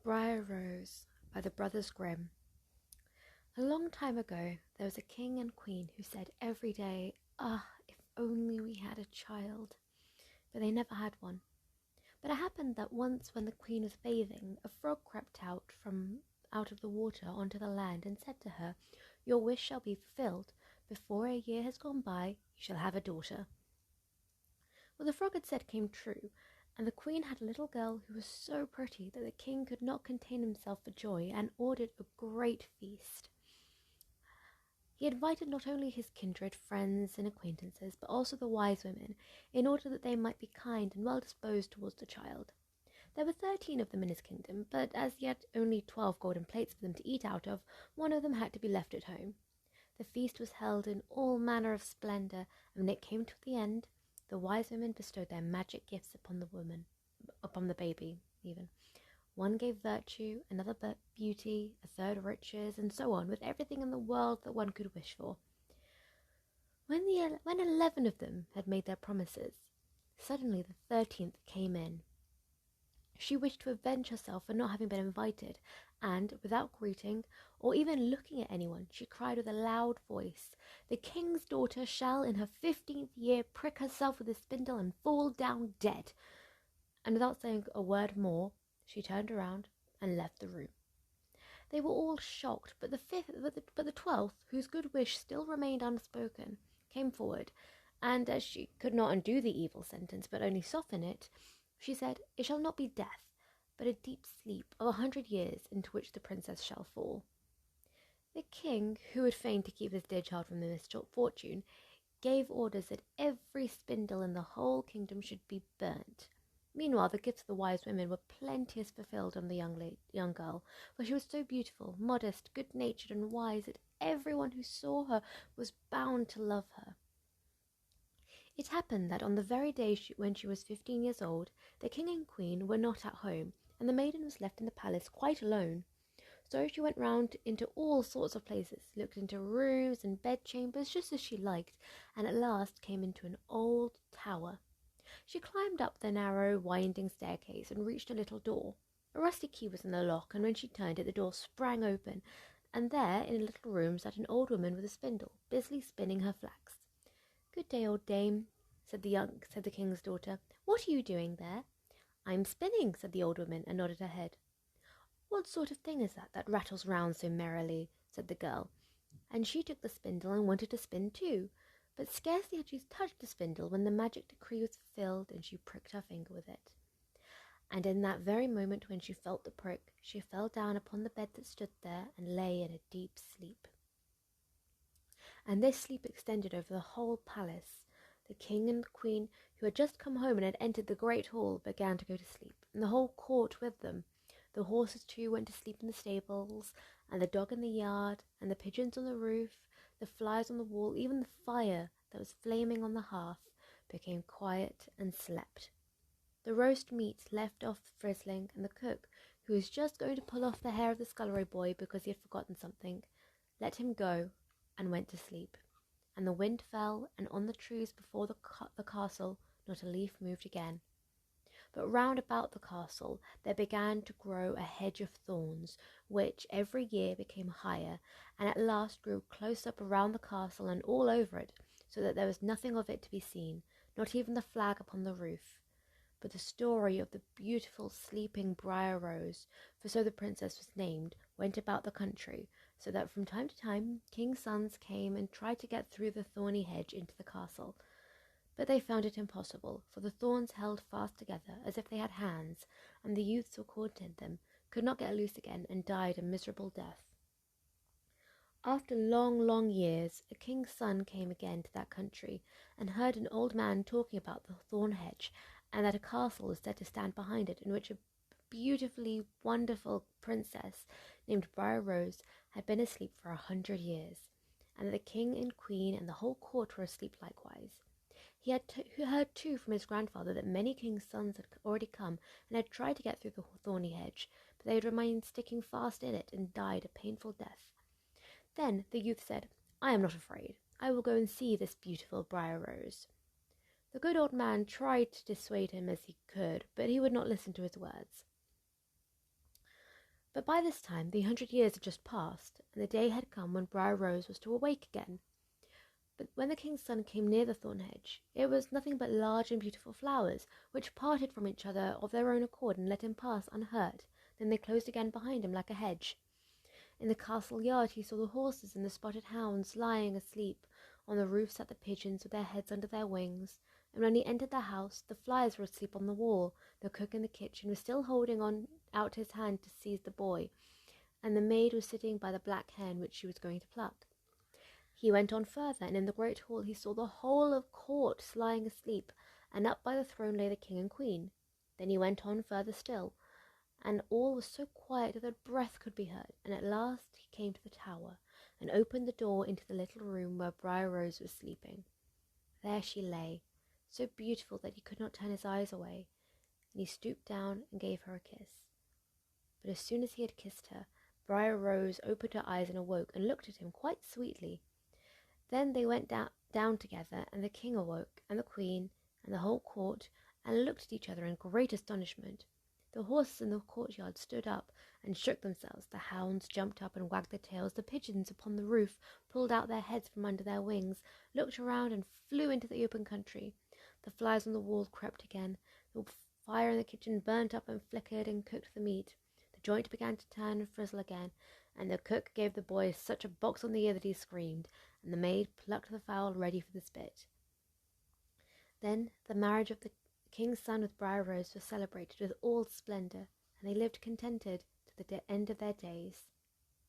Briar Rose by the Brothers Grimm. A long time ago, there was a king and queen who said every day, "Ah, if only we had a child." But they never had one. But it happened that once when the queen was bathing, a frog crept out of the water onto the land and said to her, "Your wish shall be fulfilled. Before a year has gone by, you shall have a daughter." What the frog had said came true, and the queen had a little girl who was so pretty that the king could not contain himself for joy and ordered a great feast. He invited not only his kindred, friends, and acquaintances, but also the wise women, in order that they might be kind and well disposed towards the child. There were 13 of them in his kingdom, but as he had only 12 golden plates for them to eat out of, one of them had to be left at home. The feast was held in all manner of splendour, and when it came to the end, the wise women bestowed their magic gifts upon the baby even. One gave virtue, another beauty, a third riches, and so on, with everything in the world that one could wish for. When 11 of them had made their promises, suddenly the 13th came in. She wished to avenge herself for not having been invited, and, without greeting, or even looking at anyone, she cried with a loud voice, "The king's daughter shall in her 15th year prick herself with a spindle and fall down dead." And without saying a word more, she turned around and left the room. They were all shocked, but the 12th, whose good wish still remained unspoken, came forward, and as she could not undo the evil sentence, but only soften it, she said, "It shall not be death, but a deep sleep of 100 years into which the princess shall fall." The king, who would fain to keep his dear child from the misfortune, gave orders that every spindle in the whole kingdom should be burnt. Meanwhile, the gifts of the wise women were plenteous fulfilled on the young girl, for she was so beautiful, modest, good-natured, and wise that everyone who saw her was bound to love her. It happened that on the very day when she was 15 years old, the king and queen were not at home, and the maiden was left in the palace quite alone. So she went round into all sorts of places, looked into rooms and bedchambers just as she liked, and at last came into an old tower. She climbed up the narrow, winding staircase and reached a little door. A rusty key was in the lock, and when she turned it, the door sprang open, and there, in a little room, sat an old woman with a spindle, busily spinning her flax. "Good day, old dame," said the king's daughter. "What are you doing there?" "I'm spinning," said the old woman, and nodded her head. "What sort of thing is that rattles round so merrily?" said the girl, and she took the spindle and wanted to spin too. But scarcely had she touched the spindle when the magic decree was fulfilled, and she pricked her finger with it. And in that very moment when she felt the prick, she fell down upon the bed that stood there and lay in a deep sleep. And this sleep extended over the whole palace. The king and queen, who had just come home and had entered the great hall, began to go to sleep, and the whole court with them. The horses too went to sleep in the stables, and the dog in the yard, and the pigeons on the roof, the flies on the wall, even the fire that was flaming on the hearth, became quiet and slept. The roast meat left off frizzling, and the cook, who was just going to pull off the hair of the scullery boy because he had forgotten something, let him go and went to sleep. And the wind fell, and on the trees before the castle not a leaf moved again. But round about the castle there began to grow a hedge of thorns, which every year became higher, and at last grew close up around the castle and all over it, so that there was nothing of it to be seen, not even the flag upon the roof. But the story of the beautiful sleeping Briar Rose, for so the princess was named, went about the country, so that from time to time king's sons came and tried to get through the thorny hedge into the castle. But they found it impossible, for the thorns held fast together as if they had hands, and the youths who caught in them could not get loose again, and died a miserable death. After long, long years, a king's son came again to that country, and heard an old man talking about the thorn hedge, and that a castle was said to stand behind it, in which a beautifully wonderful princess named Briar Rose had been asleep for 100 years, and that the king and queen and the whole court were asleep likewise. He had heard too from his grandfather that many king's sons had already come and had tried to get through the thorny hedge, but they had remained sticking fast in it and died a painful death. Then the youth said, "I am not afraid. I will go and see this beautiful Briar Rose." The good old man tried to dissuade him as he could, but he would not listen to his words. But by this time the 100 years had just passed, and the day had come when Briar Rose was to awake again. But when the king's son came near the thorn hedge, it was nothing but large and beautiful flowers, which parted from each other of their own accord and let him pass unhurt. Then they closed again behind him like a hedge. In the castle yard he saw the horses and the spotted hounds lying asleep. On the roof sat the pigeons with their heads under their wings. And when he entered the house, the flies were asleep on the wall. The cook in the kitchen was still holding on out his hand to seize the boy, and the maid was sitting by the black hen which she was going to pluck. He went on further, and in the great hall he saw the whole of court lying asleep, and up by the throne lay the king and queen. Then he went on further still, and all was so quiet that a breath could be heard, and at last he came to the tower, and opened the door into the little room where Briar Rose was sleeping. There she lay, so beautiful that he could not turn his eyes away, and he stooped down and gave her a kiss. But as soon as he had kissed her, Briar Rose opened her eyes and awoke, and looked at him quite sweetly. Then they went down together, and the king awoke, and the queen, and the whole court, and looked at each other in great astonishment. The horses in the courtyard stood up and shook themselves, the hounds jumped up and wagged their tails, the pigeons upon the roof pulled out their heads from under their wings, looked around and flew into the open country. The flies on the wall crept again, the fire in the kitchen burnt up and flickered and cooked the meat. The joint began to turn and frizzle again, and the cook gave the boy such a box on the ear that he screamed, and the maid plucked the fowl ready for the spit. Then the marriage of the king's son with Briar Rose was celebrated with all splendour, and they lived contented to the end of their days.